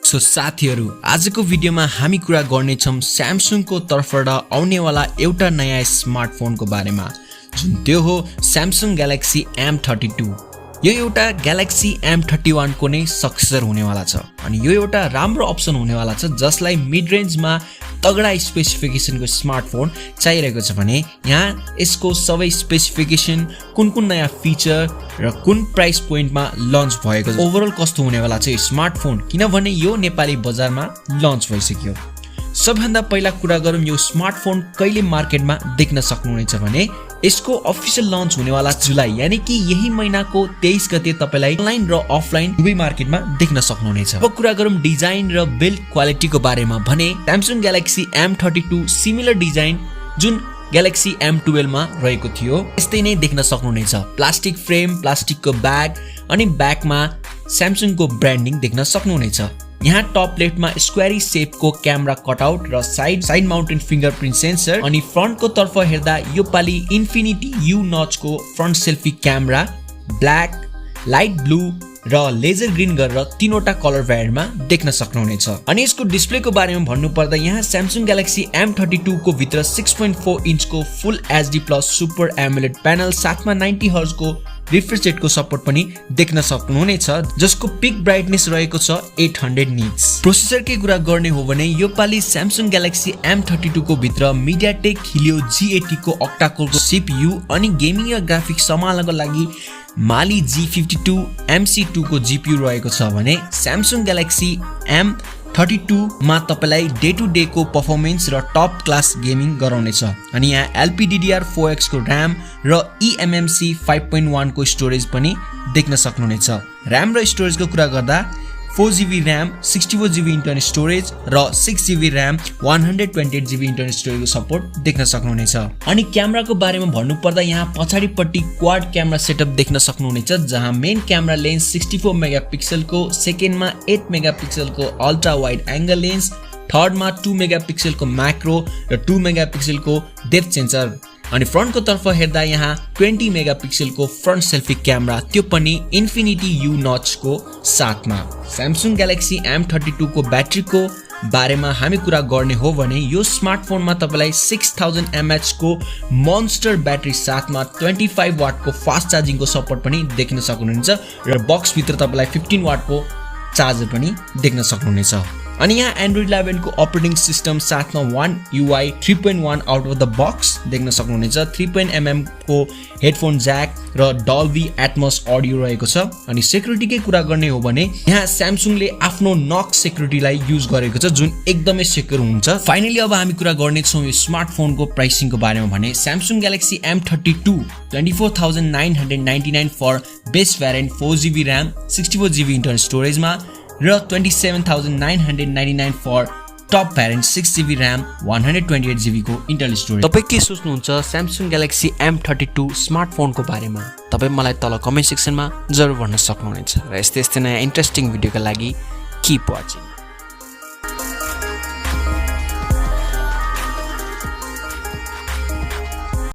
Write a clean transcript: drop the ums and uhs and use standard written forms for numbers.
So साथीहरु आजको भिडियोमा हामी कुरा गर्ने छौं स्यामसङको तर्फबाट आउनेवाला एउटा नयाँ स्मार्टफोनको बारेमा जुन त्यो हो स्यामसङ ग्यालेक्सी M32। यो एउटा ग्यालेक्सी M31 को नै सक्सेसर हुनेवाला छ अनि यो एउटा राम्रो अप्सन हुनेवाला छ जसलाई मिड रेन्जमा तगडा स्पेसिफिकेसनको स्मार्टफोन चाहिरहेको छ भने यहाँ यसको सबै स्पेसिफिकेसन कुन नयाँ फिचर र कुन प्राइस पोइन्टमा लन्च भएको छ ओभरअल कस्तो हुनेवाला छ यो स्मार्टफोन किनभने यो नेपाली बजारमा लन्च भइसक्यो। सबभन्दा पहिला कुरा गरौँ यो स्मार्टफोन कहिले मार्केटमा देख्न सक्नुहुनेछ भने यसको अफिसियल लन्च हुनेवाला जुलाई यानी कि यही महिनाको 23 गते तपाईलाई अनलाइन र अफलाइन दुवै मार्केटमा देख्न सक्नुहुनेछ। अब कुरा गरौँ डिजाइन र बिल्ड क्वालिटीको बारेमा भने Samsung Galaxy M32 similar design जुन ग्यालेक्सी M12 मा रहेको थियो यस्तै नै देख्न सक्नुहुनेछ। प्लास्टिक फ्रेम, प्लास्टिकको ब्याग अनि ब्याकमा स्यामसङको ब्रान्डिङ देख्न सक्नुहुनेछ। यहाँ टप लेफ्टमा स्क्वायरी शेपको क्यामेरा कटआउट र साइड माउन्टेड फिंगरप्रिन्ट सेन्सर अनि फ्रन्टको तर्फ हेर्दा यो पाली इन्फिनिटी यू नचको front selfie camera black, light blue र लेजर ग्रीन गरेर तीनवटा कलर भ्यारिएन्टमा देख्न सक्नुहुनेछ। अनि यसको डिस्प्लेको बारेमा भन्नुपर्दा यहाँ स्यामसङ ग्यालेक्सी M32 को भित्र 6.4 इन्चको फुल HD plus super AMOLED panel साथमा 90 हर्ज को रिफ्रेश रेटको सपोर्ट पनि देख्न सक्नुहुनेछ जसको पिक ब्राइटनेस रहेको छ 800 निट्स। प्रोसेसरकै कुरा गर्ने हो भने यो पाली स्यामसङ ग्यालेक्सी M32 को भित्र मिडियाटेक हिलियो G80 को octa core को CPU अनि गेमिङ र ग्राफिक्स सम्हाल्नको लागि माली G52 MC2 को GPU रहेको छ भने स्यामसङ ग्यालेक्सी M32 मा तपाईलाई डे टु डे को परफर्मेन्स र टप क्लास गेमिङ गराउनेछ। अनि यहाँ LPDDR4X को र्याम र eMMC 5.1 को स्टोरेज पनि देख्न सक्नुहुनेछ। र्याम र स्टोरेजको कुरा गर्दा 4GB RAM 64GB internal storage र 6GB RAM 128GB internal स्टोरेजको support देख्न सक्नुहुनेछ। अनि क्यामेराको बारेमा भन्नुपर्दा यहाँ पछाडिपट्टि क्वाड क्यामेरा सेटअप देख्न सक्नुहुनेछ जहाँ मेन क्यामेरा लेन्स 64 मेगापिक्सलको, सेकेन्डमा 8 मेगापिक्सलको अल्ट्रा वाइड एंगल लेन्स, थर्डमा 2 मेगापिक्सलको म्याक्रो र 2 मेगापिक्सलको डेप्थ सेन्सर अनि फ्रन्टको तर्फ हेर्दा यहाँ 20 मेगापिक्सलको फ्रन्ट सेल्फी क्यामेरा त्यो पनि इन्फिनिटी यू नचको साथमा। स्यामसङ ग्यालेक्सी M32 को ब्याट्रीको बारेमा हामी कुरा गर्ने हो भने यो स्मार्टफोनमा तपाईलाई 6000 mAh को मोन्स्टर ब्याट्री साथमा 25 वाट को फास्ट चार्जिङको सपोर्ट पनि देख्न सक्नुहुनेछ र बक्स भित्र तपाईलाई 15 वाट को चार्जर पनि देख्न सक्नुहुनेछ। अनि यहाँ Android 11 को अपरेटिङ सिस्टम साथमा One UI 3.1 out of the box देख्न सक्नुहुनेछ। 3.mm को हेडफोन ज्याक र डल्बी एटमोस अडियो रहेको छ। अनि सेक्युरिटीकै कुरा गर्ने हो भने यहाँ स्यामसङले आफ्नो नक सेक्युरिटीलाई युज गरेको छ जुन एकदमै सेक्युर हुन्छ। फाइनली अब हामी कुरा गर्ने छौं यो स्मार्टफोनको प्राइसिङको बारेमा भने Samsung Galaxy M32 24,999 for base variant 4GB RAM 64GB internal स्टोरेजमा र 27,999 for top variant 6GB RAM 128GB को इन्टरनल स्टोरेज। तपाई के सोच्नुहुन्छ स्यामसङ ग्यालेक्सी M32 स्मार्टफोनको बारेमा? तपाई मलाई तल कमेन्ट सेक्सनमा जरुर भन्न सक्नुहुनेछ र यस्तै नयाँ इन्ट्रेस्टिङ भिडियोका लागि कीप वाचिङ।